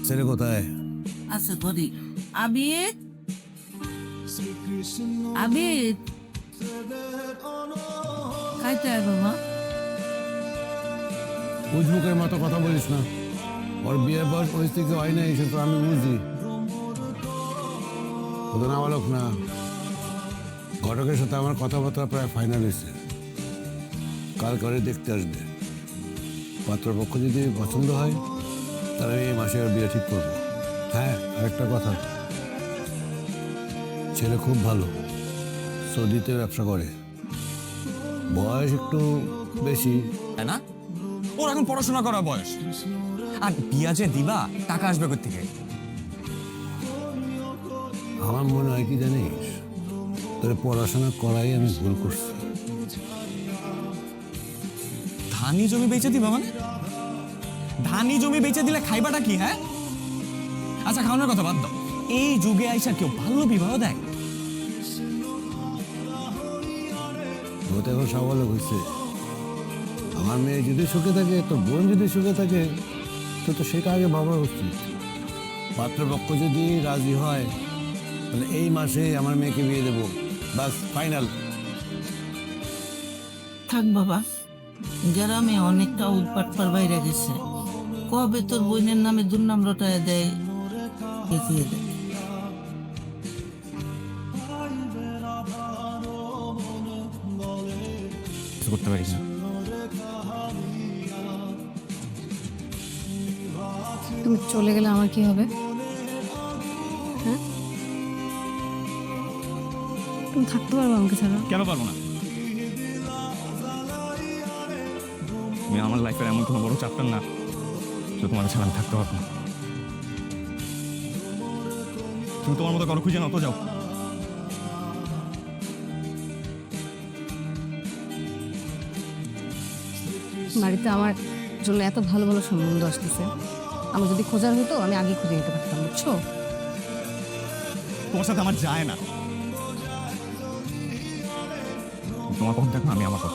ছেলে কোথায়? আচ্ছা করি। আবিদ, আবিদ, খাইতে আয় বাবা। উজবুকের মতো কথা বলিস না। ওর বিয়ের বয়স পরিস্থিতি হয় নাই, সে তো আমি বুঝি। ও তো নাবালক না। ঘটকের সাথে আমার কথাবার্তা প্রায় ফাইনাল হয়েছে। কাল করে দেখতে আসবে। পাত্রপক্ষ যদি পছন্দ হয় তাহলে আমি এই মাসে ওর বিয়ে ঠিক করবো। হ্যাঁ, আরেকটা কথা, ছেলে খুব ভালো, সৌদিতে ব্যবসা করে। বয়স একটু বেশি, তাই না? ওর এখন পড়াশোনা করার বয়স, আর বিয়া যে দিবা টাকা আসবে কোথা থেকে? আমার মনে হয় কি জানিস, তোর পড়াশোনা করাই আমি ভুল করছি। ধানি জমি বেচে দিবা মানে? ধানি জমি বেচে দিলে খাইবাটা কি? হ্যাঁ, আচ্ছা খাওয়ানোর কথা বাদ দাও। এই যুগে আইসা কেউ বাল্য বিবাহ দেয়? ও তো এখন সাবালক হয়েছে। আমার মেয়ে যদি সুখে থাকে, তোর বোন যদি সুখে থাকে, তো সেটা আগে ভাবা উচিত। পাত্রপক্ষ যদি রাজি হয় তাহলে এই মাসে আমার মেয়েকে বিয়ে দেবো, বাস ফাইনাল। থাক বাবা, গ্রামে অনেকটা উৎপাট বাইরে গেছে। কবে তোর বোনের নামে দুর্নাম রটায় দেয়, দেখিয়ে দেয়। কিছু করতে পারি না। তুমি চলে গেলে আমার কি হবে? হ্যাঁ, তুমি থাকতে পারবে আমাকে ছাড়া? কেন পারবো না? তুমি আমার লাইফের এমন কোনো বড় চ্যাপ্টার না যে তোমার ছাড়া আমি থাকতে পারবো না। তুমি তোমার মতো কারো খুঁজে নাও তো, যাও। বাড়িতে আমার জন্য এত ভালো ভালো সম্বন্ধ আসতেছে, আমার যদি খোঁজার হতো আমি আগে খুঁজে নিতে পারতাম, বুঝছো? তোমার সাথে আমার যায় না। তোমার পথ দেখো, আমি আমার পথ।